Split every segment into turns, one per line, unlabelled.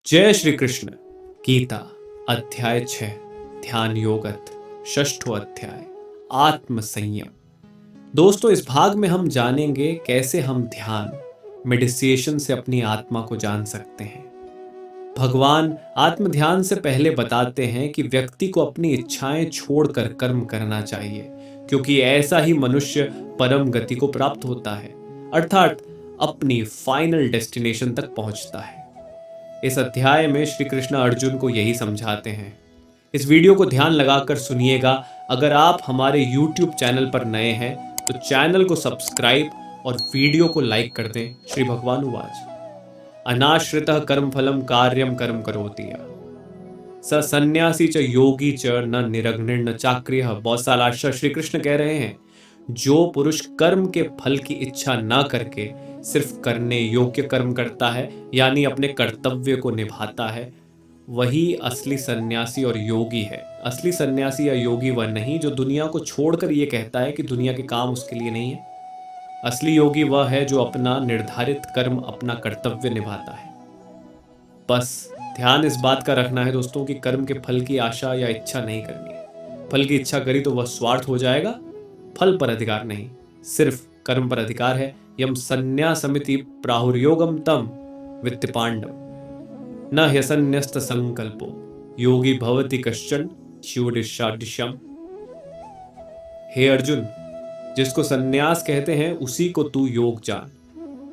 जय श्री कृष्ण। गीता अध्याय 6 ध्यान योगत षष्ठो अध्याय आत्म संयम। दोस्तों, इस भाग में हम जानेंगे कैसे हम ध्यान मेडिटेशन से अपनी आत्मा को जान सकते हैं। भगवान आत्म ध्यान से पहले बताते हैं कि व्यक्ति को अपनी इच्छाएं छोड़कर कर्म करना चाहिए, क्योंकि ऐसा ही मनुष्य परम गति को प्राप्त होता है, अर्थात अपनी फाइनल डेस्टिनेशन तक पहुंचता है। इस अध्याय में श्री कृष्ण अर्जुन को यही समझाते हैं। इस वीडियो को ध्यान लगाकर सुनिएगा। अगर आप हमारे YouTube चैनल पर नए हैं तो चैनल को सब्सक्राइब और वीडियो को लाइक कर दें। श्री भगवान उवाच अनाश्रितः कर्मफलम कार्यम कर्म करोति यः स सन्यासी च योगी च न निरग्निर्न चाक्रियः। बहुत साल श्री कृष्ण कह रहे हैं, जो पुरुष कर्म के फल की इच्छा न करके सिर्फ करने योग्य कर्म करता है, यानी अपने कर्तव्य को निभाता है, वही असली सन्यासी और योगी है। असली सन्यासी या योगी वह नहीं जो दुनिया को छोड़कर ये कहता है कि दुनिया के काम उसके लिए नहीं है। असली योगी वह है जो अपना निर्धारित कर्म, अपना कर्तव्य निभाता है। बस ध्यान इस बात का रखना है दोस्तों कि कर्म के फल की आशा या इच्छा नहीं करनी है। फल की इच्छा करी तो वह स्वार्थ हो जाएगा। फल पर अधिकार नहीं, सिर्फ कर्म पर अधिकार है। यम संन्यासमिति प्राहुर्योगम तम वित्तपांडव न ह्यसन्यस्त संकल्पो योगी भवति कश्चन च्युडिशाडिशम। हे अर्जुन, जिसको सन्यास कहते हैं उसी को तू योग जान।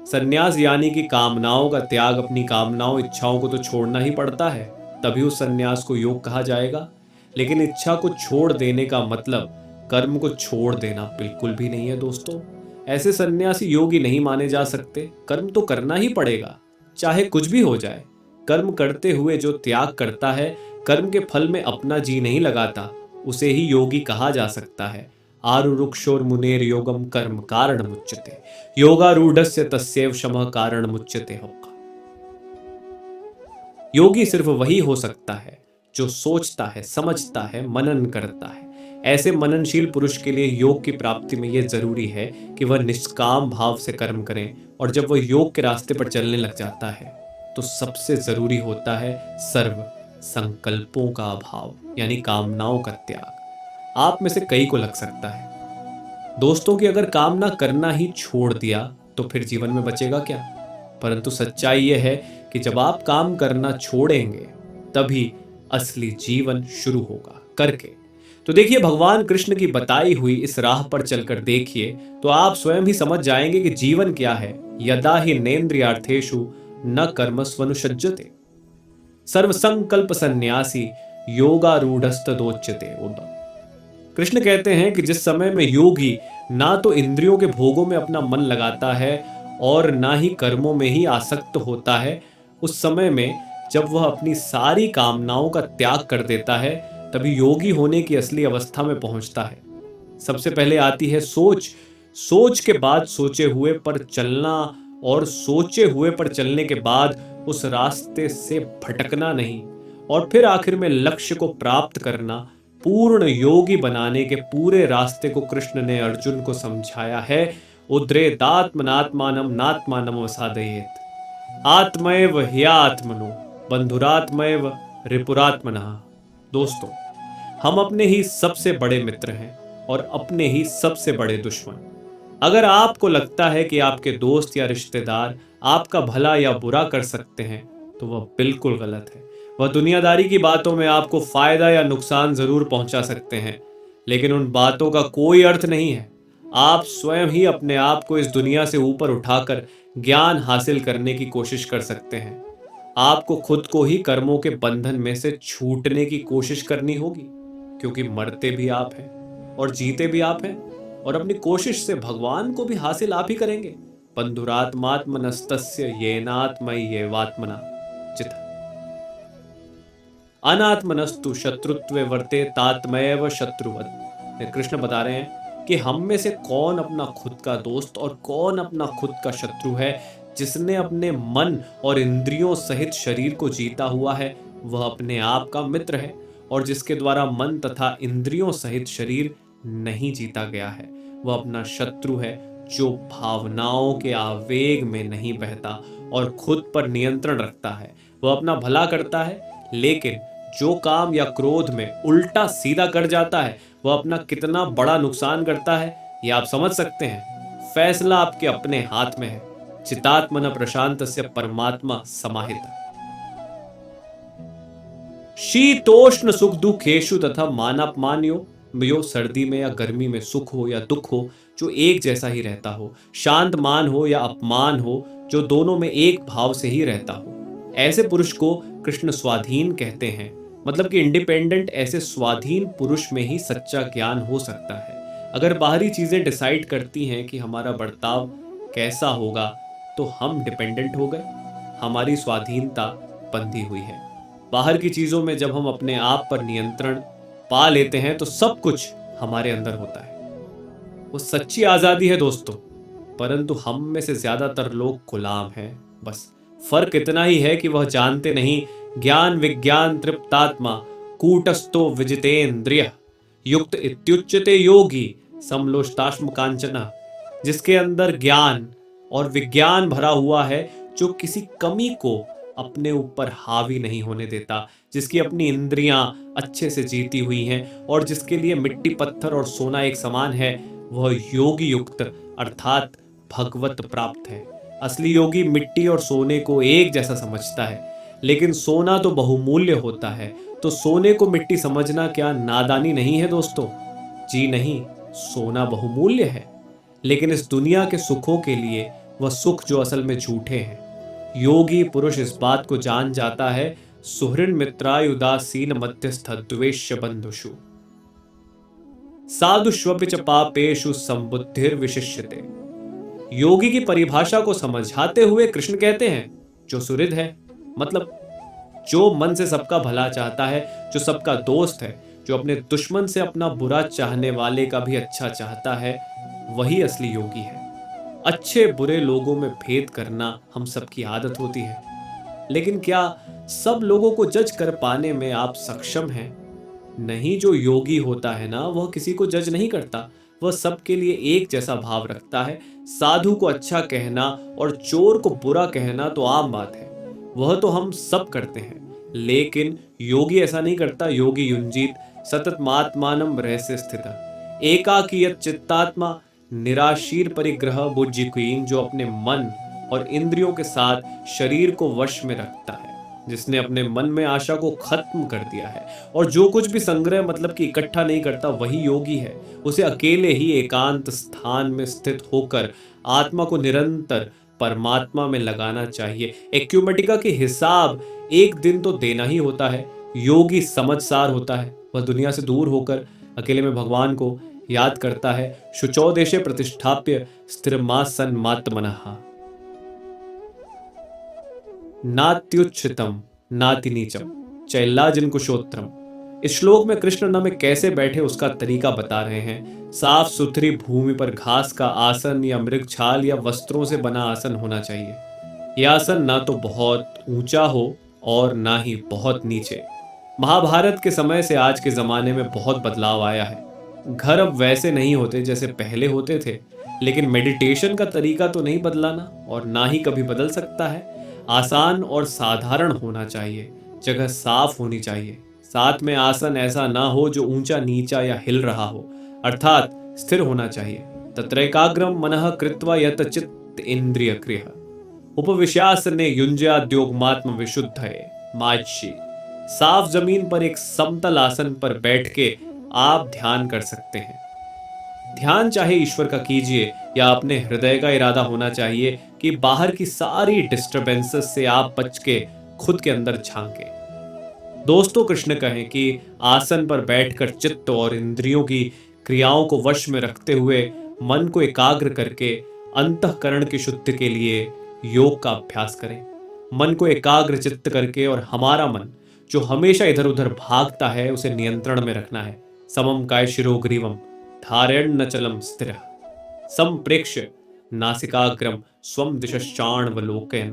सन्यास यानी कि कामनाओं का त्याग। अपनी कामनाओं, इच्छाओं को तो छोड़ना ही पड़ता है, तभी उस सन्यास को योग कहा जाएगा। लेकिन इच्छा को छोड़ देने का मतलब कर्म को छोड़ देना बिल्कुल भी नहीं है दोस्तों। ऐसे सन्यासी योगी नहीं माने जा सकते। कर्म तो करना ही पड़ेगा, चाहे कुछ भी हो जाए। कर्म करते हुए जो त्याग करता है, कर्म के फल में अपना जी नहीं लगाता, उसे ही योगी कहा जा सकता है। आरुरुक्षोर मुनेर योगम कर्म कारण मुच्यते योगारूढ़स्य तस्यैव शमः कारण मुच्यते होगा। योगी सिर्फ वही हो सकता है जो सोचता है, समझता है, मनन करता है। ऐसे मननशील पुरुष के लिए योग की प्राप्ति में यह जरूरी है कि वह निष्काम भाव से कर्म करें। और जब वह योग के रास्ते पर चलने लग जाता है तो सबसे जरूरी होता है सर्व संकल्पों का अभाव, यानी कामनाओं का त्याग। आप में से कई को लग सकता है दोस्तों कि अगर कामना करना ही छोड़ दिया तो फिर जीवन में बचेगा क्या। परंतु सच्चाई यह है कि जब आप काम करना छोड़ेंगे तभी असली जीवन शुरू होगा करके। तो देखिए, भगवान कृष्ण की बताई हुई इस राह पर चलकर देखिए तो आप स्वयं ही समझ जाएंगे कि जीवन क्या है। यदा ही नेन्द्रियार्थेषु न कर्मस्वनुषज्जते सर्व संकल्प सन्यासी योगारूढ़स्तदोच्यते। कृष्ण कहते हैं कि जिस समय में योगी ना तो इंद्रियों के भोगों में अपना मन लगाता है और ना ही कर्मों में ही आसक्त होता है, उस समय में जब वह अपनी सारी कामनाओं का त्याग कर देता है, तभी योगी होने की असली अवस्था में पहुंचता है। सबसे पहले आती है सोच। सोच के बाद सोचे हुए पर चलना, और सोचे हुए पर चलने के बाद उस रास्ते से भटकना नहीं, और फिर आखिर में लक्ष्य को प्राप्त करना। पूर्ण योगी बनाने के पूरे रास्ते को कृष्ण ने अर्जुन को समझाया है। उद्रेदात्मनात्मानम नात्मानम अवसादयेत आत्मैव ह्यात्मनो बंधुरात्मैव रिपुरात्मनः। दोस्तों, हम अपने ही सबसे बड़े मित्र हैं और अपने ही सबसे बड़े दुश्मन। अगर आपको लगता है कि आपके दोस्त या रिश्तेदार आपका भला या बुरा कर सकते हैं तो वह बिल्कुल गलत है। वह दुनियादारी की बातों में आपको फायदा या नुकसान जरूर पहुंचा सकते हैं, लेकिन उन बातों का कोई अर्थ नहीं है। आप स्वयं ही अपने आप को इस दुनिया से ऊपर उठाकर ज्ञान हासिल करने की कोशिश कर सकते हैं। आपको खुद को ही कर्मों के बंधन में से छूटने की कोशिश करनी होगी, क्योंकि मरते भी आप हैं और जीते भी आप हैं, और अपनी कोशिश से भगवान को भी हासिल आप ही करेंगे। बंधुरात्मात्मनस्तस्य येनात्मय्येवात्मना चितः अनात्मनस्तु शत्रुत्वे वर्ते तात्मैव शत्रुवत्। कृष्ण बता रहे हैं कि हम में से कौन अपना खुद का दोस्त और कौन अपना खुद का शत्रु है। जिसने अपने मन और इंद्रियों सहित शरीर को जीता हुआ है वह अपने आप का मित्र है, और जिसके द्वारा मन तथा इंद्रियों सहित शरीर नहीं जीता गया है वह अपना शत्रु है, जो भावनाओं के आवेग में नहीं बहता और खुद पर नियंत्रण रखता है। वह अपना भला करता है, लेकिन जो काम या क्रोध में उल्टा सीधा कर जाता है वह अपना कितना बड़ा नुकसान करता है ये आप समझ सकते हैं। फैसला आपके अपने हाथ में है। चितात्मन प्रशांतस्य परमात्मा समाहित। शीतोष्ण सुख दुखेशु तथा मानापमान्यो, यो सर्दी में या गर्मी में, सुख हो या दुख हो, जो एक जैसा ही रहता हो, शांत मान हो या अपमान हो, जो दोनों में एक भाव से ही रहता हो, ऐसे पुरुष को कृष्ण स्वाधीन कहते हैं। मतलब कि इंडिपेंडेंट, ऐसे स्वाधीन पुरुष में ही सच्चा ज्ञान हो सकता है। अगर बाहरी चीजें डिसाइड करती हैं कि हमारा बर्ताव कैसा होगा तो हम डिपेंडेंट हो गए, हमारी स्वाधीनता बंधी हुई है। बाहर की चीजों में जब हम अपने आप पर नियंत्रण पा लेते हैं तो सब कुछ हमारे अंदर होता है। वो सच्ची आजादी है दोस्तों। परंतु हम में से ज्यादातर लोग गुलाम हैं। बस फर्क इतना ही है कि वह जानते नहीं, ज्ञान विज्ञान तृप्तात्मा कूटस्थो विजितेन्द्रिय युक्त इत्युच्यते योगी समलोष्टाश्म कांचना। जिसके अंदर ज्ञान और विज्ञान भरा हुआ है, जो किसी कमी को अपने ऊपर हावी नहीं होने देता, जिसकी अपनी इंद्रियां अच्छे से जीती हुई हैं और जिसके लिए मिट्टी पत्थर और सोना एक समान है, वह योगी युक्त अर्थात भगवत प्राप्त है। असली योगी मिट्टी और सोने को एक जैसा समझता है, लेकिन सोना तो बहुमूल्य होता है। तो सोने को मिट्टी समझना क्या नादानी नहीं है दोस्तों? जी नहीं, सोना बहुमूल्य है, लेकिन इस दुनिया के सुखों के लिए वह सुख जो असल में झूठे हैं। योगी पुरुष इस बात को जान जाता है। सुहृन मित्राय उदासीन मध्यस्थ द्वेष्य बंधुषु साधुष्वपि च पापेषु संबुद्धिर विशिष्यते। योगी की परिभाषा को समझाते हुए कृष्ण कहते हैं, जो सुहृद है, मतलब जो मन से सबका भला चाहता है, जो सबका दोस्त है, जो अपने दुश्मन से अपना बुरा चाहने वाले का भी अच्छा चाहता है, वही असली योगी है। अच्छे बुरे लोगों में भेद करना हम सबकी आदत होती है, लेकिन क्या सब लोगों को जज कर पाने में आप सक्षम हैं? नहीं, जो योगी होता है ना, वह किसी को जज नहीं करता, वह सबके लिए एक जैसा भाव रखता है। साधु को अच्छा कहना और चोर को बुरा कहना तो आम बात है, वह तो हम सब करते हैं, लेकिन योगी ऐसा नहीं करता। योगी युंजीत सततमात्मानं रहस्य स्थित एकाकीयत चित्तात्मा निराशीर परिग्रह बुज्जिक्वीन, जो अपने मन और इंद्रियों के साथ शरीर को वश में रखता है, जिसने अपने मन में आशा को खत्म कर दिया है और जो कुछ भी संग्रह मतलब कि इकट्ठा नहीं करता, वही योगी है। उसे अकेले ही एकांत स्थान में स्थित होकर आत्मा को निरंतर परमात्मा में लगाना चाहिए। एक्यूमेटिका के हिसाब एक दिन तो देना ही होता है। योगी समझदार होता है, वह दुनिया से दूर होकर अकेले में भगवान को याद करता है। शुचौदेशे प्रतिष्ठाप्य स्थिरमासन्मात्मनः नात्युच्छ्रितम नाति नीचम चैलाजिन कुशोत्रम। इस श्लोक में कृष्ण न में कैसे बैठे उसका तरीका बता रहे हैं। साफ सुथरी भूमि पर घास का आसन या मृग छाल या वस्त्रों से बना आसन होना चाहिए। यह आसन ना तो बहुत ऊंचा हो और ना ही बहुत नीचे। महाभारत के समय से आज के जमाने में बहुत बदलाव आया है। घर अब वैसे नहीं होते जैसे पहले होते थे, लेकिन मेडिटेशन का तरीका तो नहीं बदला ना, और ना ही कभी बदल सकता है। आसान और साधारण होना चाहिए, जगह साफ होनी चाहिए, साथ में आसन ऐसा ना हो जो ऊंचा नीचा या हिल रहा हो, अर्थात स्थिर होना चाहिए। तत्रैकाग्रम मनः कृत्वा यत चित्त इंद्रिय क्रिय उपविश्यासने युंज्याद्योगमात्म विशुद्धये माच्छि। साफ जमीन पर एक समतल आसन पर बैठ के आप ध्यान कर सकते हैं। ध्यान चाहे ईश्वर का कीजिए या अपने हृदय का इरादा होना चाहिए कि बाहर की सारी डिस्टरबेंसेस से आप बच के खुद के अंदर झांके। दोस्तों, कृष्ण कहें कि आसन पर बैठकर चित्त और इंद्रियों की क्रियाओं को वश में रखते हुए मन को एकाग्र करके अंतःकरण की शुद्धि के लिए योग का अभ्यास करें। मन को एकाग्र चित्त करके और हमारा मन जो हमेशा इधर उधर भागता है उसे नियंत्रण में रखना है। समम काय शिरोग्रीवम धारण्यचलम स्थिरः संप्रेक्ष्य नासिकाग्रम स्वम दिशश्चाण्वलोकयन्।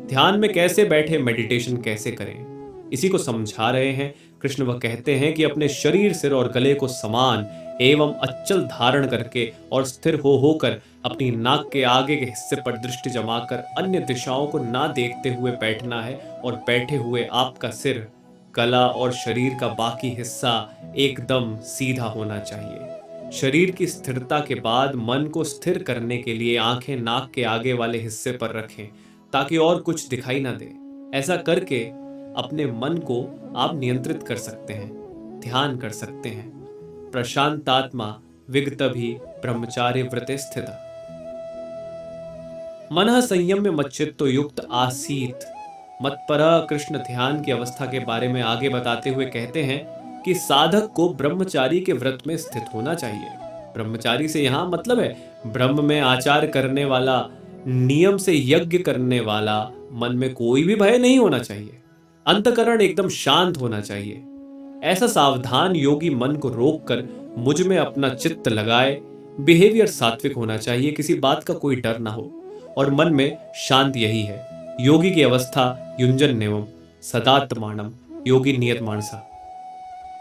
ध्यान में कैसे बैठे, मेडिटेशन कैसे करें? इसी को समझा रहे हैं कृष्ण। वह कहते हैं कि अपने शरीर, सिर और गले को समान एवं अचल धारण करके और स्थिर हो होकर अपनी नाक के आगे के हिस्से पर दृष्टि जमाकर अन्य दिशाओं को ना देखते हुए बैठना है। और बैठे हुए आपका सिर, गला और शरीर का बाकी हिस्सा एकदम सीधा होना चाहिए। शरीर की स्थिरता के बाद मन को स्थिर करने के लिए आंखें नाक के आगे वाले हिस्से पर रखें ताकि और कुछ दिखाई ना दे। ऐसा करके अपने मन को आप नियंत्रित कर सकते हैं, ध्यान कर सकते हैं। प्रशांतात्मा विगतभि ब्रह्मचार्य व्रते स्थित। मनः संयम में मच्चित्तो युक्त आसीत। मत्परः कृष्ण ध्यान की अवस्था के बारे में आगे बताते हुए कहते हैं कि साधक को ब्रह्मचारी के व्रत में स्थित होना चाहिए। ब्रह्मचारी से यहां मतलब है ब्रह्म में आचार करने वाला, नियम से यज्ञ करने वाला। मन में कोई भी भय नहीं होना चाहिए, अंतकरण एकदम शांत होना चाहिए। ऐसा सावधान योगी मन को रोककर मुझ में अपना चित्त लगाए। बिहेवियर सात्विक होना चाहिए, किसी बात का कोई डर ना हो और मन में शांति। यही है योगी की अवस्था। युंजन नेवम सदात्मानम योगी नियत मानसा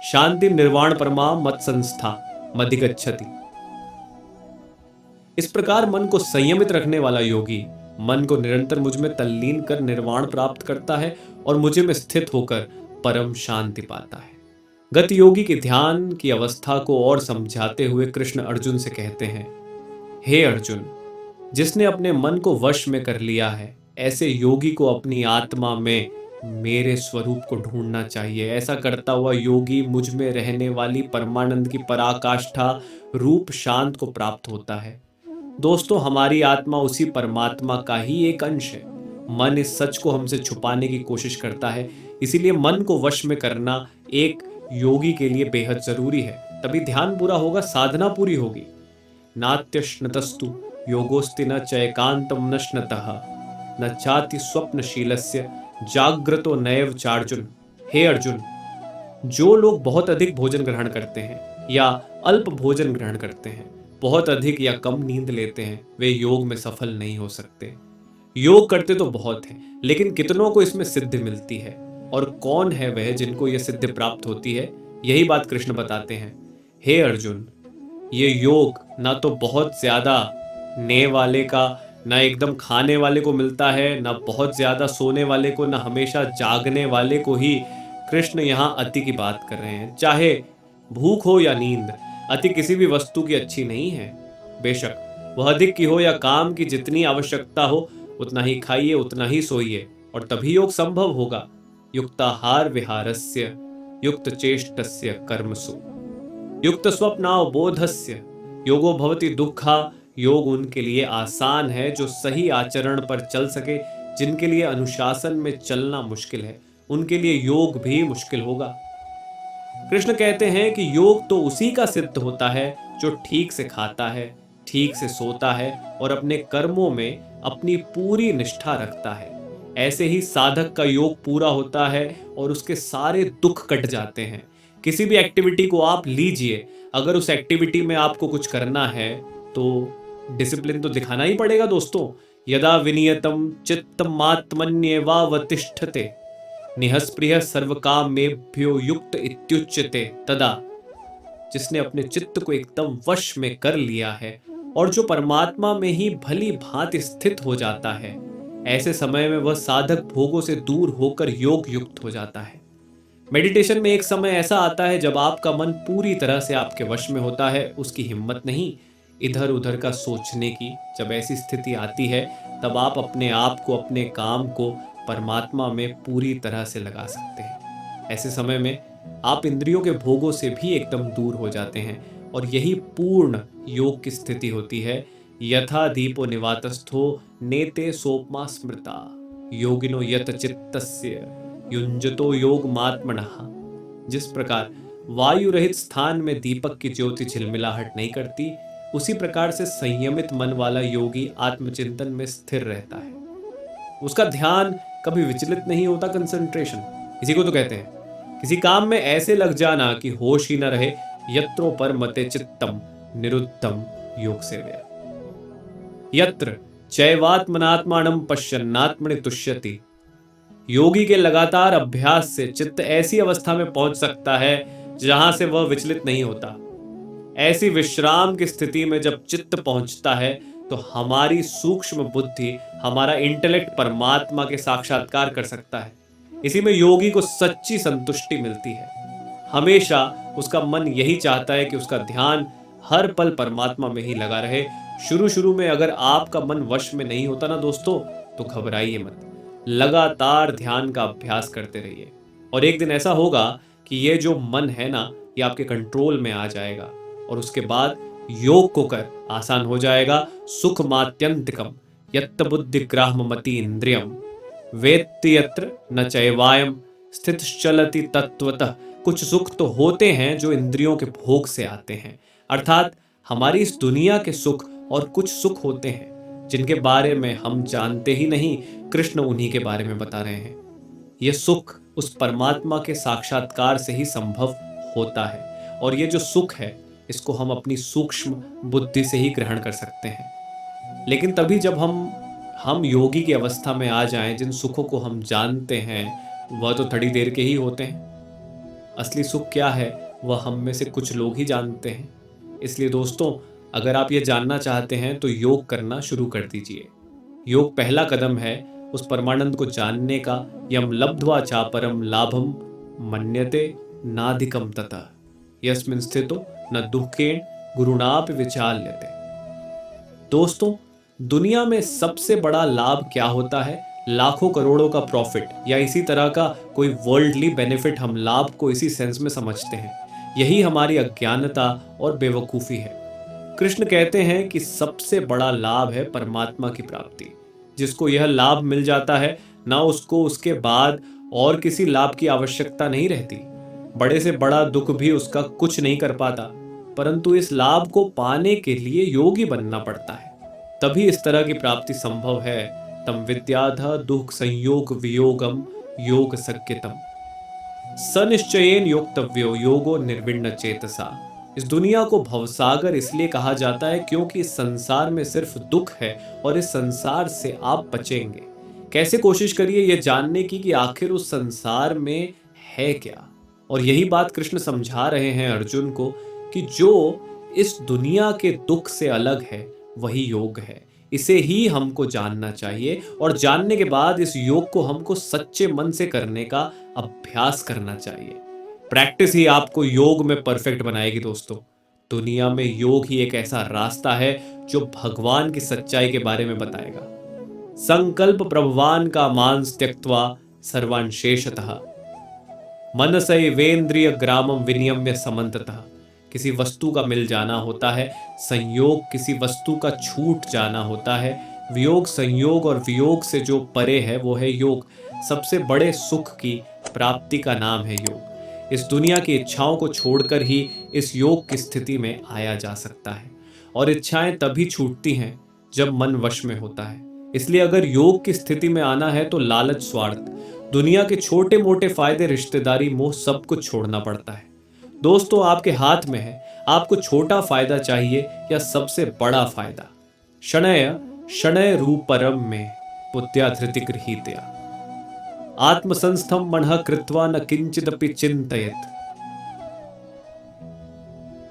शांति निर्वाण परमा मत संस्था मधिगच्छति। इस प्रकार मन को संयमित रखने वाला योगी मन को निरंतर मुझ में तल्लीन कर निर्वाण प्राप्त करता है और मुझे में स्थित होकर परम शांति पाता है। गत योगी के ध्यान की अवस्था को और समझाते हुए कृष्ण अर्जुन से कहते हैं, हे अर्जुन, जिसने अपने मन को वश में कर लिया है, ऐसे योगी को अपनी आत्मा में मेरे स्वरूप को ढूंढना चाहिए। ऐसा करता हुआ योगी मुझ में रहने वाली परमानंद की पराकाष्ठा रूप शांत को प्राप्त होता है। दोस्तों, हमारी आत्मा उसी परमात्मा का ही एक अंश है। मन इस सच को हमसे छुपाने की कोशिश करता है, इसीलिए मन को वश में करना एक योगी के लिए बेहद जरूरी है। तभी ध्यान पूरा होगा, साधना पूरी होगी। नात्यश्नतस्तु योगोस्ति न चैकांतम नश्नतः न चाति स्वप्नशीलस्य जाग्रतो नैव चार्जुन। हे अर्जुन, जो लोग बहुत अधिक भोजन ग्रहण करते हैं या अल्प भोजन ग्रहण करते हैं, बहुत अधिक या कम नींद लेते हैं, वे योग में सफल नहीं हो सकते। योग करते तो बहुत हैं, लेकिन कितनों को इसमें सिद्धि मिलती है और कौन है वह जिनको यह सिद्धि प्राप्त होती है? यही बात कृष्ण बताते हैं। हे अर्जुन, ये योग ना तो बहुत ज्यादा ने वाले का, ना एकदम खाने वाले को मिलता है, ना बहुत ज्यादा सोने वाले को, ना हमेशा जागने वाले को ही। कृष्ण यहाँ अति की बात कर रहे हैं। चाहे भूख हो या नींद, अति किसी भी वस्तु की अच्छी नहीं है। बेशक वह अधिक की हो या काम की जितनी आवश्यकता हो उतना ही खाइए, उतना ही सोइए और तभी योग संभव होगा। युक्ताहार विहारस्य युक्त चेष्टस्य कर्मसु युक्त स्वप्नावबोधस्य योगो भवति दुःखा। योग उनके लिए आसान है जो सही आचरण पर चल सके। जिनके लिए अनुशासन में चलना मुश्किल है, उनके लिए योग भी मुश्किल होगा। कृष्ण कहते हैं कि योग तो उसी का सिद्ध होता है जो ठीक से खाता है, ठीक से सोता है और अपने कर्मों में अपनी पूरी निष्ठा रखता है। ऐसे ही साधक का योग पूरा होता है और उसके सारे दुख कट जाते हैं। किसी भी एक्टिविटी को आप लीजिए, अगर उस एक्टिविटी में आपको कुछ करना है तो डिसिप्लिन तो दिखाना ही पड़ेगा दोस्तों। यदा विनियतम चित्तमात्मन्येवावतिष्ठते निःस्पृहः सर्वकामेभ्यो युक्त इत्युच्यते तदा। जिसने अपने चित्त को एकदम वश में कर लिया है और जो परमात्मा में ही भली भांति स्थित हो जाता है, ऐसे समय में वह साधक भोगों से दूर होकर योग युक्त हो जाता है। मेडिटेशन में एक समय ऐसा आता है जब आपका मन पूरी तरह से आपके वश में होता है, उसकी हिम्मत नहीं इधर उधर का सोचने की। जब ऐसी स्थिति आती है तब आप अपने आप को, अपने काम को परमात्मा में पूरी तरह से लगा सकते हैं। ऐसे समय में आप इंद्रियों के भोगों से भी एकदम दूर हो जाते हैं और यही पूर्ण योग की स्थिति होती है। यथा दीपो निवातस्थो नेते सोपमा स्मृता योगिनो यत चित्तस्य युंजतो योगमात्मनः। जिस प्रकार वायु रहित स्थान में दीपक की ज्योति झिलमिलाहट नहीं करती, उसी प्रकार से संयमित मन वाला योगी आत्मचिंतन में स्थिर रहता है। उसका ध्यान कभी विचलित नहीं होता, कंसंट्रेशन इसी को तो कहते हैं। किसी काम में ऐसे लग जाना कि होश ही न रहे। यत्रो पर मते चित्तम निरुद्धम योग सेवया यत्र चैवात्मनात्मानं पश्यन्नात्मनि तुष्यति योगी के लगातार अभ्यास से चित्त ऐसी अवस्था में पहुंच सकता है जहां से वह विचलित नहीं होता। ऐसी विश्राम की स्थिति में जब चित्त पहुंचता है तो हमारी सूक्ष्म बुद्धि, हमारा इंटेलेक्ट परमात्मा के साक्षात्कार कर सकता है। इसी में योगी को सच्ची संतुष्टि मिलती है। हमेशा उसका मन यही चाहता है कि उसका ध्यान हर पल परमात्मा में ही लगा रहे। शुरू शुरू में अगर आपका मन वश में नहीं होता ना दोस्तों, तो घबराइए मत। लगातार ध्यान का अभ्यास करते रहिए और एक दिन ऐसा होगा कि ये जो मन है ना, ये आपके कंट्रोल में आ जाएगा और उसके बाद योग को कर आसान हो जाएगा। सुख मात्यंतिकम यत्त बुद्धि ग्राह्यमति इंद्रियम वेत्ति यत्र न चैवायम स्थितश्चलति तत्वतः। कुछ सुख तो होते हैं जो इंद्रियों के भोग से आते हैं, अर्थात हमारी इस दुनिया के सुख, और कुछ सुख होते हैं जिनके बारे में हम जानते ही नहीं। कृष्ण उन्हीं के बारे में बता रहे हैं। यह सुख उस परमात्मा के साक्षात्कार से ही संभव होता है और ये जो सुख है इसको हम अपनी सूक्ष्म बुद्धि से ही ग्रहण कर सकते हैं। लेकिन तभी जब हम योगी की अवस्था में आ जाएं, जिन सुखों को हम जानते हैं वह तो थोड़ी देर के ही होते हैं। असली सुख क्या है वह हम में से कुछ लोग ही जानते हैं। इसलिए दोस्तों, अगर आप ये जानना चाहते हैं तो योग करना शुरू कर दीजिए। योग पहला कदम है उस परमानंद को जानने का। यम लब्ध्वा चापरम लाभम मन्यते नाधिकम ततः यस्मिन् स्थितो न दुखेन गुरुणापि विचाल्यते। दोस्तों, दुनिया में सबसे बड़ा लाभ क्या होता है? लाखों करोड़ों का प्रॉफिट या इसी तरह का कोई वर्ल्डली बेनिफिट। हम लाभ को इसी सेंस में समझते हैं। यही हमारी अज्ञानता और बेवकूफ़ी है। कृष्ण कहते हैं कि सबसे बड़ा लाभ है परमात्मा की प्राप्ति। जिसको यह लाभ मिल जाता है ना, उसको उसके बाद और किसी लाभ की आवश्यकता नहीं रहती। बड़े से बड़ा दुख भी उसका कुछ नहीं कर पाता, परंतु इस लाभ को पाने के लिए योगी बनना पड़ता है। तभी इस तरह की प्राप्ति संभव है। तम विद्याधा दुख संयोग वियोगम योग सज्ञतम सनिश्चयेन योक्तव्यो योगो निर्विण्ण चेतसा। इस दुनिया को भवसागर इसलिए कहा जाता है क्योंकि इस संसार में सिर्फ दुख है और इस संसार से आप बचेंगे कैसे। कोशिश करिए ये जानने की कि आखिर उस संसार में है क्या। और यही बात कृष्ण समझा रहे हैं अर्जुन को कि जो इस दुनिया के दुख से अलग है वही योग है। इसे ही हमको जानना चाहिए और जानने के बाद इस योग को हमको सच्चे मन से करने का अभ्यास करना चाहिए। प्रैक्टिस ही आपको योग में परफेक्ट बनाएगी दोस्तों। दुनिया में योग ही एक ऐसा रास्ता है जो भगवान की सच्चाई के बारे में बताएगा। संकल्प प्रभवान का मांस त्यक्त्वा सर्वान् शेषतः मनसैवेन्द्रिय ग्रामम विनियम्य समन्ततः। किसी वस्तु का मिल जाना होता है, संयोग किसी वस्तु का छूट जाना होता है। वियोग संयोग और वियोग से जो परे है वो है योग। सबसे बड़े सुख की प्राप्ति का नाम है योग। इस दुनिया की इच्छाओं को छोड़कर ही इस योग की स्थिति में आया जा सकता है और इच्छाएं तभी छूटती हैं जब मन वश में होता है। इसलिए अगर योग की स्थिति में आना है तो लालच, स्वार्थ, दुनिया के छोटे मोटे फायदे, रिश्तेदारी, मोह सब कुछ छोड़ना पड़ता है। दोस्तों, आपके हाथ में है, आपको छोटा फायदा चाहिए या सबसे बड़ा फायदा। शनय शनय रूपरम में बुद्ध्या धृति गृहीतया आत्मसंस्थम मनः कृत्वा न किंचिदपि चिंतयेत।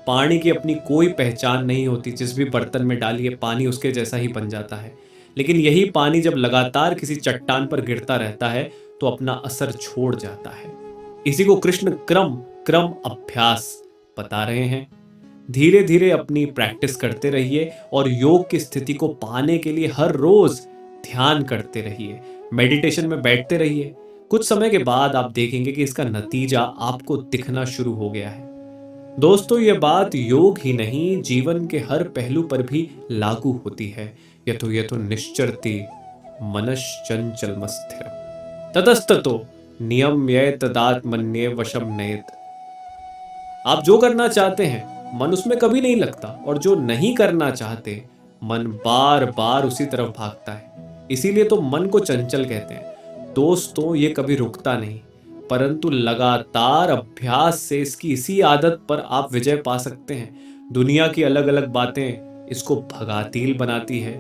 पानी की अपनी कोई पहचान नहीं होती। जिस भी बर्तन में डालिए पानी उसके जैसा ही बन जाता है। लेकिन यही पानी जब लगातार किसी चट्टान पर गिरता रहता है तो अपना असर छोड़ जाता है। इसी को कृष्ण क्रम अभ्यास बता रहे हैं। धीरे धीरे अपनी प्रैक्टिस करते रहिए और योग की स्थिति को पाने के लिए हर रोज ध्यान करते रहिए, मेडिटेशन में बैठते रहिए। कुछ समय के बाद आप देखेंगे कि इसका नतीजा आपको दिखना शुरू हो गया है। दोस्तों, ये बात योग ही नहीं, जीवन के हर पहलू पर भी लागू होती है। यतो यतो निश्चरति मनश्चंचलमस्थिरम् ततस्ततो नियम्येतदात्मन्ये वशम नयेत। आप जो करना चाहते हैं मन उसमें कभी नहीं लगता और जो नहीं करना चाहते मन बार बार उसी तरफ भागता है। इसीलिए तो मन को चंचल कहते हैं। दोस्तों, ये कभी रुकता नहीं, परंतु लगातार अभ्यास से इसकी इसी आदत पर आप विजय पा सकते हैं। दुनिया की अलग अलग बातें इसको भगातील बनाती है।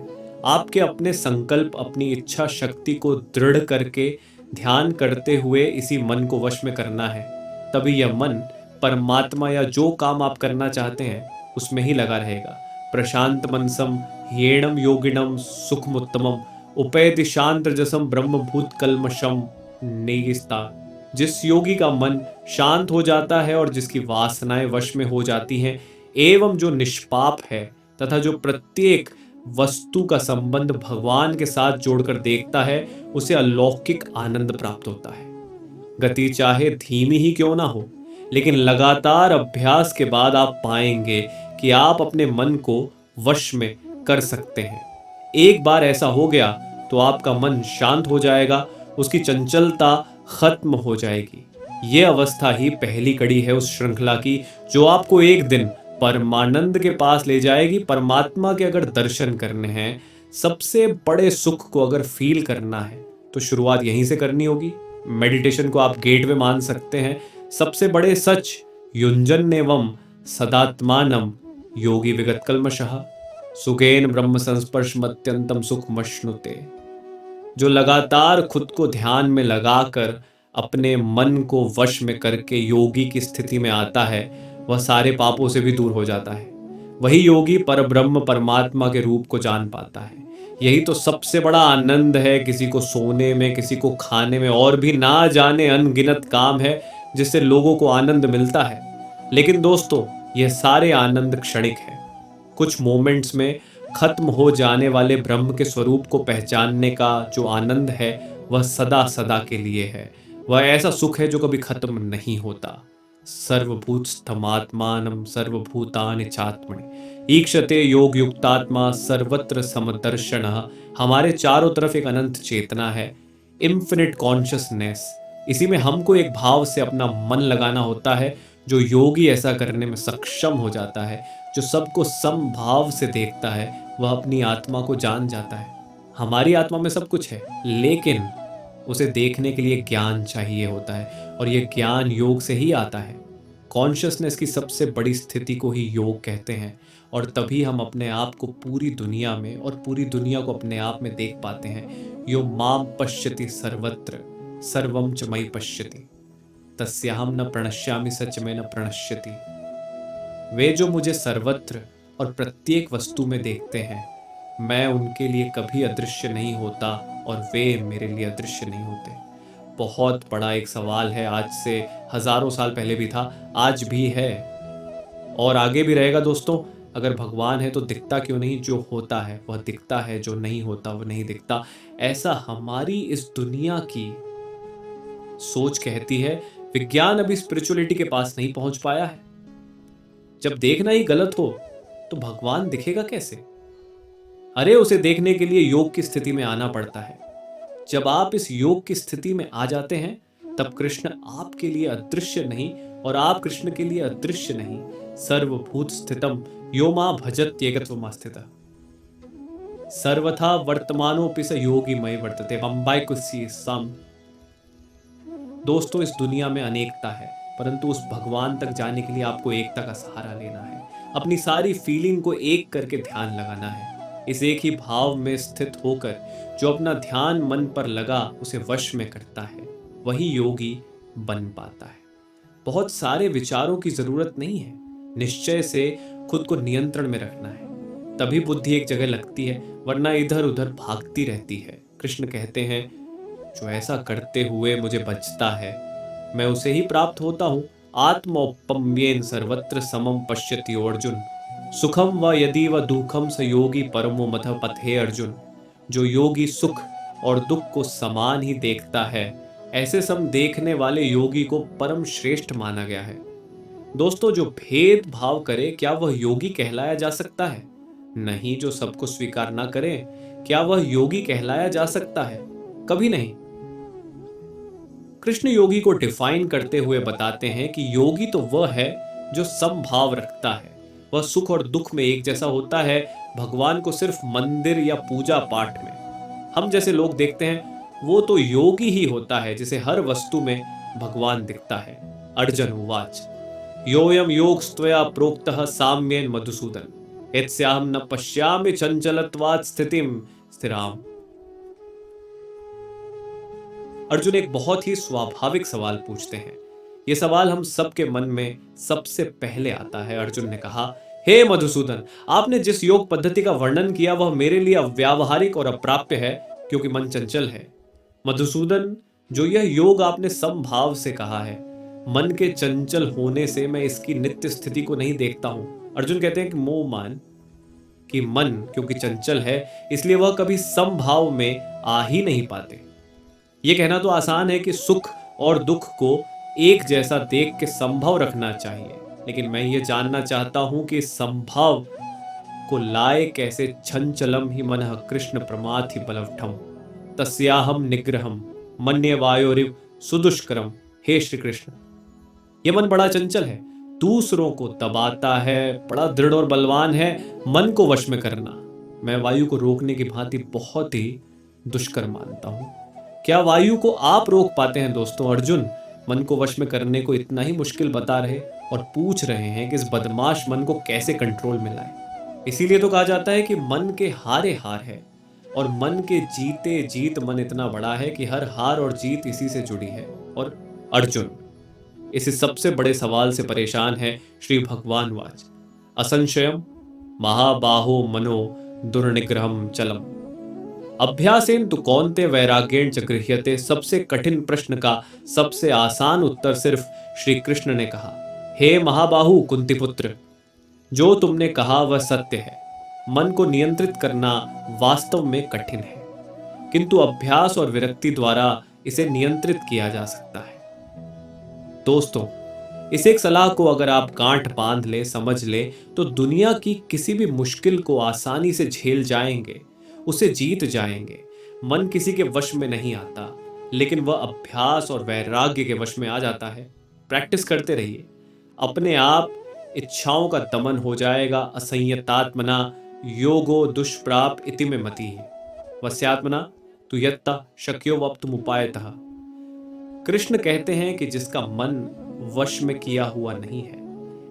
आपके अपने संकल्प, अपनी इच्छा शक्ति को दृढ़ करके ध्यान करते हुए इसी मन को वश में करना है, तभी यह मन परमात्मा या जो काम आप करना चाहते हैं उसमें ही लगा रहेगा। प्रशांत मनसम ह्येणम योगिनम सुखमुत्तमम उपैति शांत रजसम ब्रह्मभूत कल्मषम नेगिस्ता। जिस योगी का मन शांत हो जाता है और जिसकी वासनाएं वश में हो जाती हैं, एवं जो निष्पाप है तथा जो प्रत्येक वस्तु का संबंध भगवान के साथ जोड़कर देखता है, उसे अलौकिक आनंद प्राप्त होता है। गति चाहे धीमी ही क्यों ना हो, लेकिन लगातार अभ्यास के बाद आप पाएंगे कि आप अपने मन को वश में कर सकते हैं। एक बार ऐसा हो गया तो आपका मन शांत हो जाएगा, उसकी चंचलता खत्म हो जाएगी। ये अवस्था ही पहली कड़ी है उस श्रृंखला की जो आपको एक दिन परमानंद के पास ले जाएगी। परमात्मा के अगर दर्शन करने हैं, सबसे बड़े सुख को अगर फील करना है, तो शुरुआत यहीं से करनी होगी। मेडिटेशन को आप गेटवे मान सकते हैं। सबसे बड़े सच युंजन एवं सदात्मानम योगी विगत कल्मषः सुखेन ब्रह्म संस्पर्श मत्यंतम सुख मश्नुते। जो लगातार खुद को ध्यान में लगाकर अपने मन को वश में करके योगी की स्थिति में आता है, वह सारे पापों से भी दूर हो जाता है। वही योगी परब्रह्म परमात्मा के रूप को जान पाता है। यही तो सबसे बड़ा आनंद है। किसी को सोने में, किसी को खाने में, और भी ना जाने अनगिनत काम है जिससे लोगों को आनंद मिलता है। लेकिन दोस्तों, यह सारे आनंद क्षणिक है। कुछ मोमेंट्स में खत्म हो जाने वाले ब्रह्म के स्वरूप को पहचानने का जो आनंद है, वह सदा सदा के लिए है। वह ऐसा सुख है जो कभी खत्म नहीं होता। सर्वभूत स्थमात्मानम सर्वभूतानि चात्मनि ईक्षते योग युक्तात्मा सर्वत्र समदर्शनः। हमारे चारों तरफ एक अनंत चेतना है, इन्फिनिट कॉन्शियसनेस। इसी में हमको एक भाव से अपना मन लगाना होता है। जो योगी ऐसा करने में सक्षम हो जाता है, जो सबको समभाव से देखता है, वह अपनी आत्मा को जान जाता है। हमारी आत्मा में सब कुछ है, लेकिन उसे देखने के लिए ज्ञान चाहिए होता है, और यह ज्ञान योग से ही आता है। कॉन्शियसनेस की सबसे बड़ी स्थिति को ही योग कहते हैं, और तभी हम अपने आप को पूरी दुनिया में और पूरी दुनिया को अपने आप में देख पाते हैं। यो माम पश्यति सर्वत्र सर्वम च मयि पश्यति तस्याहम न प्रणश्यामि सच में न प्रणश्यति। वे जो मुझे सर्वत्र और प्रत्येक वस्तु में देखते हैं, मैं उनके लिए कभी अदृश्य नहीं होता और वे मेरे लिए अदृश्य नहीं होते। बहुत बड़ा एक सवाल है। आज से हजारों साल पहले भी था, आज भी है और आगे भी रहेगा। दोस्तों, अगर भगवान है तो दिखता क्यों नहीं? जो होता है वह दिखता है, जो नहीं होता वह नहीं दिखता। ऐसा हमारी इस दुनिया की सोच कहती है। विज्ञान अभी स्पिरिचुअलिटी के पास नहीं पहुंच पाया है। जब देखना ही गलत हो तो भगवान दिखेगा कैसे? अरे, उसे देखने के लिए योग की स्थिति में आना पड़ता है। जब आप इस योग की स्थिति में आ जाते हैं, तब कृष्ण आपके लिए अदृश्य नहीं और आप कृष्ण के लिए अदृश्य नहीं। सर्वभूत स्थितम यो मां भजत्येकत्वमास्थितः सर्वथा वर्तमानोऽपि स योगी मयि वर्तते बम्बाई कुस्सी सम। दोस्तों, इस दुनिया में अनेकता है, परंतु उस भगवान तक जाने के लिए आपको एकता का सहारा लेना है। अपनी सारी फीलिंग को एक करके ध्यान लगाना है। इस एक ही भाव में स्थित होकर जो अपना ध्यान मन पर लगा उसे वश में करता है, वही योगी बन पाता है। बहुत सारे विचारों की जरूरत नहीं है, निश्चय से खुद को नियंत्रण में रखना है, तभी बुद्धि एक जगह लगती है, वरना इधर उधर भागती रहती है। कृष्ण कहते हैं, जो ऐसा करते हुए मुझे बचता है, मैं उसे ही प्राप्त होता हूँ। आत्मौपम्येन सर्वत्र समम पश्यति अर्जुन सुखम व यदि व दुखम स योगी परमो मथ पथे अर्जुन। जो योगी सुख और दुख को समान ही देखता है, ऐसे सम देखने वाले योगी को परम श्रेष्ठ माना गया है। दोस्तों, जो भेद भाव करे, क्या वह योगी कहलाया जा सकता है? नहीं। जो सबको स्वीकार ना करे, क्या वह योगी कहलाया जा सकता है? कभी नहीं। कृष्ण योगी को डिफाइन करते हुए बताते हैं कि योगी तो वह है जो समभाव रखता है। वह सुख और दुख में एक जैसा होता है। भगवान को सिर्फ मंदिर या पूजा पाठ में हम जैसे लोग देखते हैं, वो तो योगी ही होता है जिसे हर वस्तु में भगवान दिखता है। अर्जुन उवाच योयम योगस्त्वया प्रोक्तः साम्येन मधुसूदन यत्स्याहं न पश्यामि चंचलत्वात् स्थितिम स्थिराम। अर्जुन एक बहुत ही स्वाभाविक सवाल पूछते हैं। ये सवाल हम सबके मन में सबसे पहले आता है। अर्जुन ने कहा, हे मधुसूदन, आपने जिस योग पद्धति का वर्णन किया वह मेरे लिए अव्यावहारिक और अप्राप्य है, क्योंकि मन चंचल है। मधुसूदन, जो यह योग आपने समभाव से कहा है, मन के चंचल होने से मैं इसकी नित्य स्थिति को नहीं देखता हूं। अर्जुन कहते हैं कि मोह मान कि मन क्योंकि चंचल है इसलिए वह कभी समभाव में आ ही नहीं पाते। यह कहना तो आसान है कि सुख और दुख को एक जैसा देख के संभव रखना चाहिए, लेकिन मैं ये जानना चाहता हूं कि इस संभव को लाए कैसे। चंचलम ही मनः कृष्ण प्रमाथि बलवठम तस्याहम निग्रहम मन्ये वायोरिव सुदुष्करम। हे श्री कृष्ण, ये मन बड़ा चंचल है, दूसरों को दबाता है, बड़ा दृढ़ और बलवान है। मन को वश में करना मैं वायु को रोकने की भांति बहुत ही दुष्कर मानता हूं। क्या वायु को आप रोक पाते हैं दोस्तों? अर्जुन मन को वश में करने को इतना ही मुश्किल बता रहे और पूछ रहे हैं कि इस बदमाश मन को कैसे कंट्रोल में लाए। इसीलिए तो कहा जाता है कि मन के हारे हार है और मन के जीते जीत मन इतना बड़ा है कि हर हार और जीत इसी से जुड़ी है। और अर्जुन इस सबसे बड़े सवाल से परेशान है। श्री भगवान वाच असंशयम महाबाहो मनो दुर्निग्रहम चलम अभ्यासेन तु कौन्ते वैराग्येण च गृह्यते। सबसे कठिन प्रश्न का सबसे आसान उत्तर सिर्फ श्री कृष्ण ने कहा, हे महाबाहु कुंती पुत्र, जो तुमने कहा वह सत्य है। मन को नियंत्रित करना वास्तव में कठिन है, किंतु अभ्यास और विरक्ति द्वारा इसे नियंत्रित किया जा सकता है। दोस्तों, इस एक सलाह को अगर आप गांठ बांध ले, समझ ले, तो दुनिया की किसी भी मुश्किल को आसानी से झेल जाएंगे, उसे जीत जाएंगे। मन किसी के वश में नहीं आता, लेकिन वह अभ्यास और वैराग्य के वश में आ जाता है। प्रैक्टिस करते रहिए, अपने आप इच्छाओं का दमन हो जाएगा। असंयतात्मना योगो दुष्प्राप इति में मति है वस्यात्मना तु यत्ता शक्यो वप्तुम उपायतः। कृष्ण कहते हैं कि जिसका मन वश में किया हुआ नहीं है,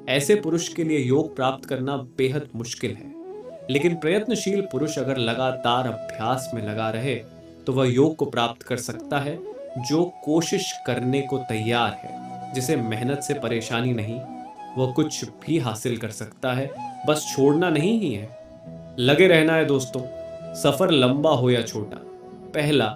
ऐसे पुरुष के लिए योग प्राप्त करना बेहद मुश्किल है। लेकिन प्रयत्नशील पुरुष अगर लगातार अभ्यास में लगा रहे तो वह योग को प्राप्त कर सकता है। जो कोशिश करने को तैयार है, जिसे मेहनत से परेशानी नहीं, वह कुछ भी हासिल कर सकता है। बस छोड़ना नहीं ही है, लगे रहना है दोस्तों। सफर लंबा हो या छोटा, पहला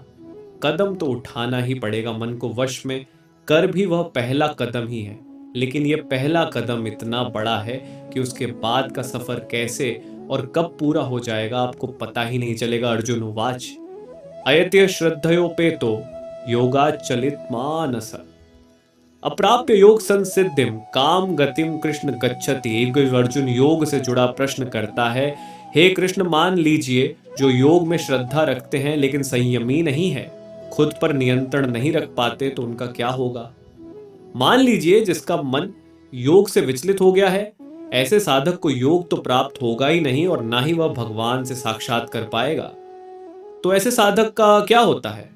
कदम तो उठाना ही पड़ेगा। मन को वश में कर भी वह पहला कदम ही है, लेकिन यह पहला कदम इतना बड़ा है कि उसके बाद का सफर कैसे और कब पूरा हो जाएगा आपको पता ही नहीं चलेगा। अर्जुन उवाच अयत्य श्रद्धयोपेतो योगाचलित मानस अप्राप्य योग संसिद्धिम काम गतिम कृष्ण गच्छति। अर्जुन योग से जुड़ा प्रश्न करता है, हे कृष्ण, मान लीजिए जो योग में श्रद्धा रखते हैं लेकिन संयमी नहीं है, खुद पर नियंत्रण नहीं रख पाते, तो उनका क्या होगा? मान लीजिए जिसका मन योग से विचलित हो गया है, ऐसे साधक को योग तो प्राप्त होगा ही नहीं और ना ही वह भगवान से साक्षात कर पाएगा। तो ऐसे साधक का क्या होता है?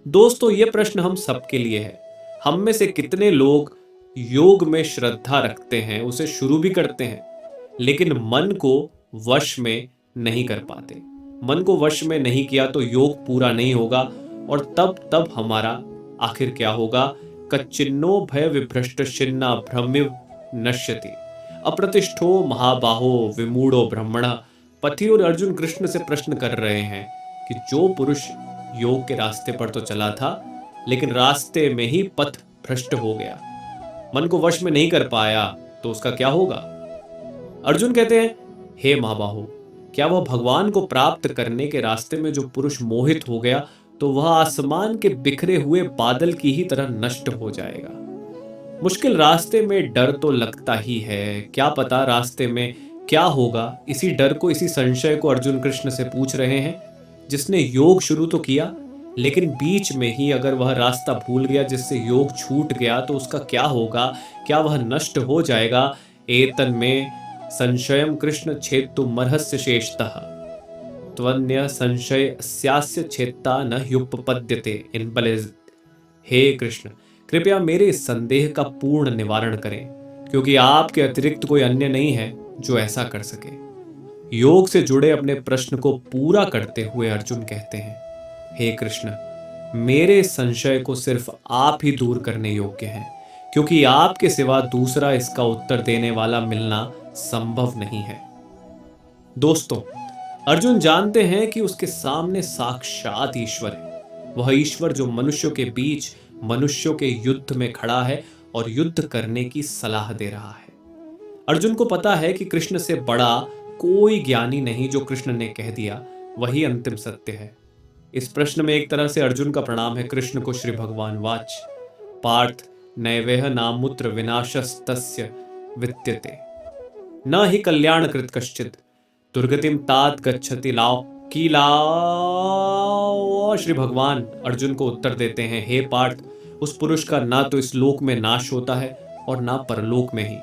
दोस्तों, यह प्रश्न हम सबके लिए है। हम में से कितने लोग योग में श्रद्धा रखते हैं, उसे शुरू भी करते हैं, लेकिन मन को वश में नहीं कर पाते। मन को वश में नहीं किया तो योग पूरा नहीं होगा, और तब हमारा आखिर क्या होगा? कच्चिन्नो भय विभ्रष्ट शिन्ना भ्रमिव नश्यति अप्रतिष्ठो महाबाहो विमूढ़ो ब्रह्मण पथि। और अर्जुन कृष्ण से प्रश्न कर रहे हैं कि जो पुरुष योग के रास्ते पर तो चला था, लेकिन रास्ते में ही पथ भ्रष्ट हो गया, मन को वश में नहीं कर पाया, तो उसका क्या होगा? अर्जुन कहते हैं, हे महाबाहो, क्या वह भगवान को प्राप्त करने के रास्ते में जो पुरुष मोहित हो गया, तो वह आसमान के बिखरे हुए बादल की ही तरह नष्ट हो जाएगा। मुश्किल रास्ते में डर तो लगता ही है, क्या पता रास्ते में क्या होगा। इसी डर को, इसी संशय को अर्जुन कृष्ण से पूछ रहे हैं। जिसने योग शुरू तो किया, लेकिन बीच में ही अगर वह रास्ता भूल गया, जिससे योग छूट गया, तो उसका क्या होगा? क्या वह नष्ट हो जाएगा? एतन में संशयम कृष्ण छेत्तु मर्हस्य शेषतः त्वन्य संशय स्यास्य छेत्ता न ह्युपपद्यते इन बले। हे कृष्ण, कृपया मेरे इस संदेह का पूर्ण निवारण करें, क्योंकि आपके अतिरिक्त कोई अन्य नहीं है जो ऐसा कर सके। योग से जुड़े अपने प्रश्न को पूरा करते हुए अर्जुन कहते हैं, हे कृष्ण, मेरे संशय को सिर्फ आप ही दूर करने योग्य हैं, क्योंकि आपके सिवा दूसरा इसका उत्तर देने वाला मिलना संभव नहीं है। दोस्तों, अर्जुन जानते हैं कि उसके सामने साक्षात ईश्वर है, वह ईश्वर जो मनुष्यों के बीच मनुष्यों के युद्ध में खड़ा है और युद्ध करने की सलाह दे रहा है। अर्जुन को पता है कि कृष्ण से बड़ा कोई ज्ञानी नहीं, जो कृष्ण ने कह दिया वही अंतिम सत्य है। इस प्रश्न में एक तरह से अर्जुन का प्रणाम है कृष्ण को। श्री भगवान वाच पार्थ नैवेह नामुत्र विनाशस्तस्य विद्यते न ही कल्याण कृत कश्चित दुर्गतिम तात गच्छति लाओ की लाओ। श्री भगवान अर्जुन को उत्तर देते हैं, हे पार्थ, उस पुरुष का ना तो इस लोक में नाश होता है और ना परलोक में ही,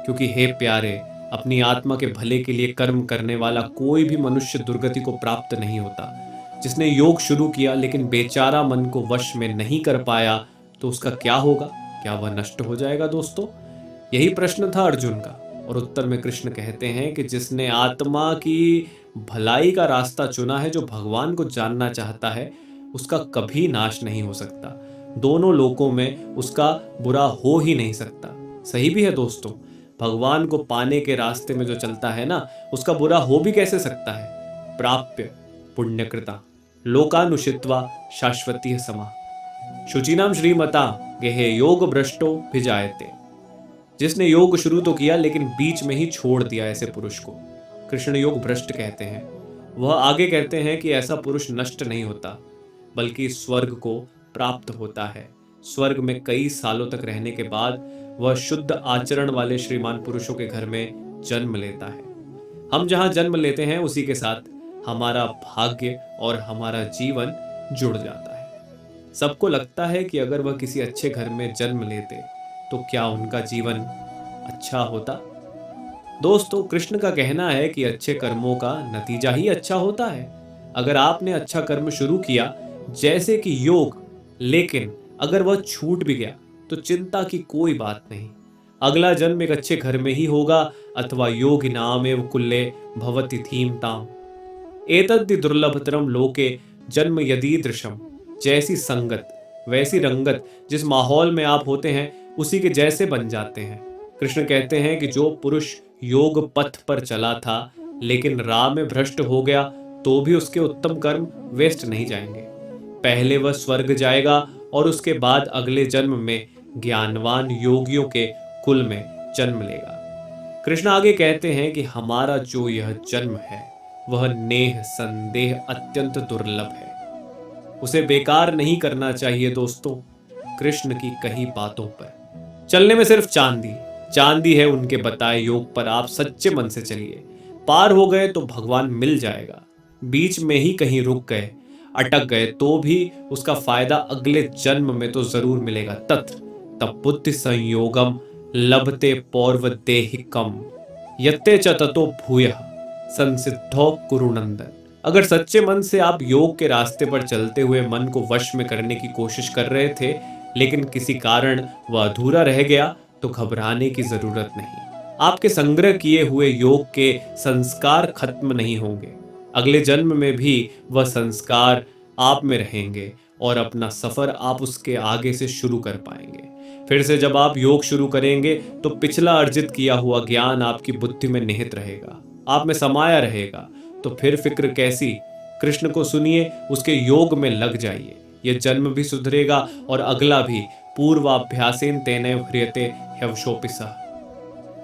क्योंकि हे प्यारे, अपनी आत्मा के भले के लिए कर्म करने वाला कोई भी मनुष्य दुर्गति को प्राप्त नहीं होता। जिसने योग शुरू किया लेकिन बेचारा मन को वश में नहीं कर पाया, तो उसका क्या होगा? क्या वह नष्ट हो जाएगा? दोस्तों, यही प्रश्न था अर्जुन का, और उत्तर में कृष्ण कहते हैं कि जिसने आत्मा की भलाई का रास्ता चुना है, जो भगवान को जानना चाहता है, उसका कभी नाश नहीं हो सकता। दोनों लोकों में उसका बुरा हो ही नहीं सकता। सही भी है दोस्तों, भगवान को पाने के रास्ते में जो चलता है ना, उसका बुरा हो भी कैसे सकता है। प्राप्य पुण्यकृता लोकानुषित्वा शाश्वती समा शुचिनाम श्रीमता गेहे योग भ्रष्टो भिजायते। जिसने योग शुरू तो किया लेकिन बीच में ही छोड़ दिया, ऐसे पुरुष को कृष्ण योग भ्रष्ट कहते हैं। वह आगे कहते हैं कि ऐसा पुरुष नष्ट नहीं होता, बल्कि स्वर्ग को प्राप्त होता है। स्वर्ग में कई सालों तक रहने के बाद वह शुद्ध आचरण वाले श्रीमान पुरुषों के घर में जन्म लेता है। हम जहां जन्म लेते हैं उसी के साथ हमारा भाग्य और हमारा जीवन जुड़ जाता है। सबको लगता है कि अगर वह किसी अच्छे घर में जन्म लेते तो क्या उनका जीवन अच्छा होता। दोस्तों, कृष्ण का कहना है कि अच्छे कर्मों का नतीजा ही अच्छा होता है। अगर आपने अच्छा कर्म शुरू किया, जैसे कि योग, लेकिन अगर वह छूट भी गया तो चिंता की कोई बात नहीं। अगला जन्म एक अच्छे घर में ही होगा, अथवा योगी नामेव कुल्ले भवति धीमताम एतद्धि दुर्लभतरम लोके जन्म यदीदृशम। जैसी संगत वैसी रंगत, जिस माहौल में आप होते हैं उसी के जैसे बन जाते हैं। कृष्ण कहते हैं कि जो पुरुष योग पथ पर चला था लेकिन राह में भ्रष्ट हो गया, तो भी उसके उत्तम कर्म वेस्ट नहीं जाएंगे। पहले वह स्वर्ग जाएगा और उसके बाद अगले जन्म में ज्ञानवान योगियों के कुल में जन्म लेगा। कृष्ण आगे कहते हैं कि हमारा जो यह जन्म है वह नेह संदेह अत्यंत दुर्लभ है, उसे बेकार नहीं करना चाहिए। दोस्तों, कृष्ण की कही बातों पर चलने में सिर्फ चांदी है उनके बताए योग पर। आप सच्चे मन से चलिए, पार हो गए तो भगवान मिल जाएगा, बीच में ही कहीं रुक गए, अटक गए, तो भी उसका फायदा अगले जन्म में तो जरूर मिलेगा। तत् तब बुद्धि संयोगम लभते पौर्व देहिकम यत्ते च ततो भूयः संसिद्धो कुरुनंदन। अगर सच्चे मन से आप योग के रास्ते पर चलते हुए मन को वश में करने की कोशिश कर रहे थे, लेकिन किसी कारण वह अधूरा रह गया, तो घबराने की जरूरत नहीं। आपके संग्रह किए हुए योग के संस्कार खत्म नहीं होंगे। अगले जन्म में भी वह संस्कार आप में रहेंगे और अपना सफर आप उसके आगे से शुरू कर पाएंगे। फिर से जब आप योग शुरू करेंगे तो पिछला अर्जित किया हुआ ज्ञान आपकी बुद्धि में निहित रहेगा, आप में समाया रहेगा। तो फिर फिक्र कैसी। कृष्ण को सुनिए, उसके योग में लग जाइए। यह जन्म भी सुधरेगा और अगला भी। पूर्वाभ्यासेन तेनैव ह्रियते ह्यवशोऽपिसः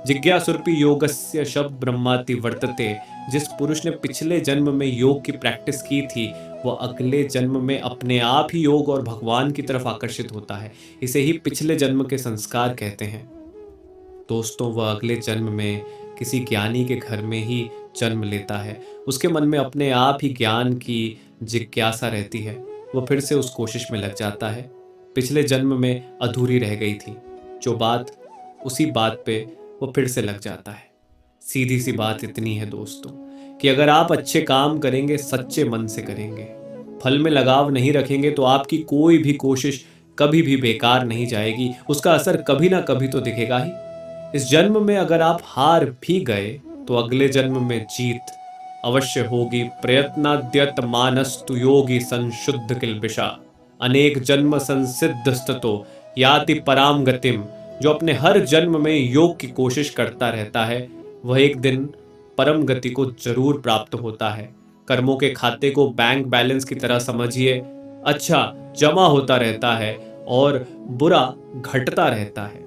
जिज्ञासुरपि योगस्य शब्द ब्रह्माति वर्तते। जिस पुरुष ने पिछले जन्म में योग की प्रैक्टिस की थी, वह अगले जन्म में अपने आप ही योग और भगवान की तरफ आकर्षित होता है। इसे ही पिछले जन्म के संस्कार कहते हैं। दोस्तों, वह अगले जन्म में किसी ज्ञानी के घर में ही जन्म लेता है। उसके मन में अपने आप ही ज्ञान की जिज्ञासा रहती है। वह फिर से उस कोशिश में लग जाता है। पिछले जन्म में अधूरी रह गई थी जो बात, उसी बात पे वो फिर से लग जाता है। सीधी सी बात इतनी है दोस्तों कि अगर आप अच्छे काम करेंगे, सच्चे मन से करेंगे, फल में लगाव नहीं रखेंगे, तो आपकी कोई भी कोशिश कभी भी बेकार नहीं जाएगी। उसका असर कभी ना कभी तो दिखेगा ही। इस जन्म में अगर आप हार भी गए तो अगले जन्म में जीत अवश्य होगी। प्रयत्नाद्यत मानस्तु योगी संशुद्ध किल्बिषा अनेक जन्म संसिद्धस्ततो याति पराम गतिम। जो अपने हर जन्म में योग की कोशिश करता रहता है वह एक दिन परम गति को जरूर प्राप्त होता है। कर्मों के खाते को बैंक बैलेंस की तरह समझिए, अच्छा जमा होता रहता है और बुरा घटता रहता है।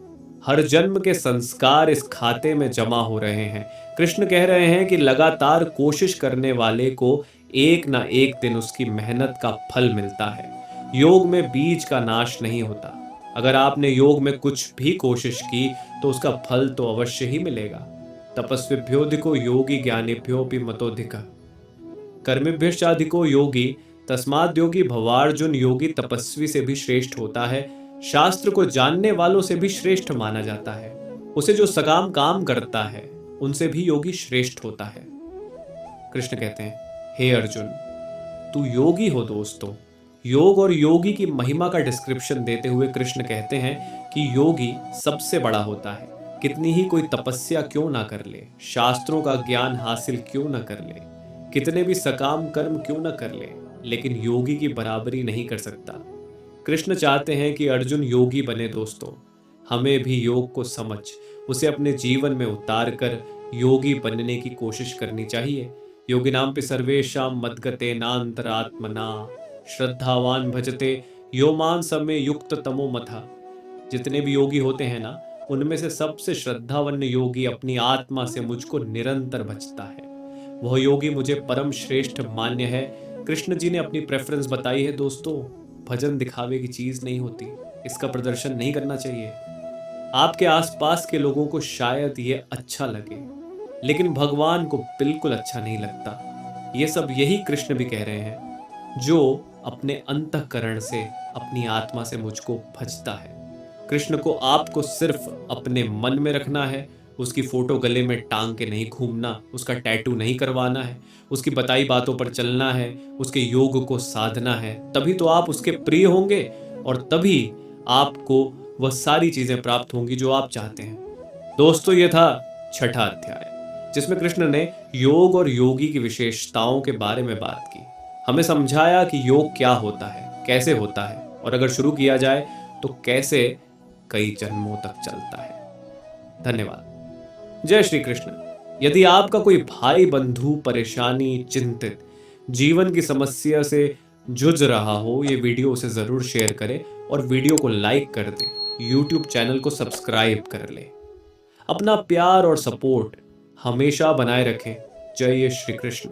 हर जन्म के संस्कार इस खाते में जमा हो रहे हैं। कृष्ण कह रहे हैं कि लगातार कोशिश करने वाले को एक ना एक दिन उसकी मेहनत का फल मिलता है। योग में बीज का नाश नहीं होता। अगर आपने योग में कुछ भी कोशिश की तो उसका फल तो अवश्य ही मिलेगा। तपस्विभ्योधिको योगी ज्ञानिभ्यो भी मतोधिक कर्मिभ्यश्चाधिको योगी तस्माद् योगी भवार्जुन। योगी तपस्वी से भी श्रेष्ठ होता है, शास्त्र को जानने वालों से भी श्रेष्ठ माना जाता है। उसे जो सकाम काम करता है उनसे भी योगी श्रेष्ठ होता है। कृष्ण कहते हैं, हे अर्जुन तू योगी हो। दोस्तों, योग और योगी की महिमा का डिस्क्रिप्शन देते हुए कृष्ण कहते हैं कि योगी सबसे बड़ा होता है। कितनी ही कोई तपस्या क्यों ना कर ले, शास्त्रों का ज्ञान हासिल क्यों ना कर ले, कितने भी सकाम कर्म क्यों ना कर ले, लेकिन योगी की बराबरी नहीं कर सकता। कृष्ण चाहते हैं कि अर्जुन योगी बने। दोस्तों, हमें भी योग को समझ उसे अपने जीवन में उतार कर योगी बनने की कोशिश करनी चाहिए। योगिनाम पे सर्वेशाम मद्गते नान्तरात्मना श्रद्धावान भजते यो मां समे युक्त तमो मथा। जितने भी योगी होते हैं ना, उनमें से सबसे श्रद्धावान योगी अपनी आत्मा से मुझको निरंतर भजता है। वह योगी मुझे परम श्रेष्ठ मान्य है। कृष्ण जी ने अपनी प्रेफरेंस बताई है। दोस्तों, भजन दिखावे की चीज नहीं होती, इसका प्रदर्शन नहीं करना चाहिए। आपके आसपास के लोगों को शायद ये अच्छा लगे, लेकिन भगवान को बिल्कुल अच्छा नहीं लगता। ये सब यही कृष्ण भी कह रहे हैं, जो अपने अंतःकरण से अपनी आत्मा से मुझको भजता है। कृष्ण को आपको सिर्फ अपने मन में रखना है, उसकी फोटो गले में टांग के नहीं घूमना, उसका टैटू नहीं करवाना है, उसकी बताई बातों पर चलना है, उसके योग को साधना है। तभी तो आप उसके प्रिय होंगे और तभी आपको वह सारी चीजें प्राप्त होंगी जो आप चाहते हैं। दोस्तों, यह था छठा अध्याय, जिसमें कृष्ण ने योग और योगी की विशेषताओं के बारे में बात की। हमें समझाया कि योग क्या होता है, कैसे होता है, और अगर शुरू किया जाए तो कैसे कई जन्मों तक चलता है। धन्यवाद। जय श्री कृष्ण। यदि आपका कोई भाई बंधु परेशानी, चिंतित, जीवन की समस्या से जूझ रहा हो, ये वीडियो उसे जरूर शेयर करें और वीडियो को लाइक कर दे। YouTube चैनल को सब्सक्राइब कर ले। अपना प्यार और सपोर्ट हमेशा बनाए रखें। जय श्री कृष्ण।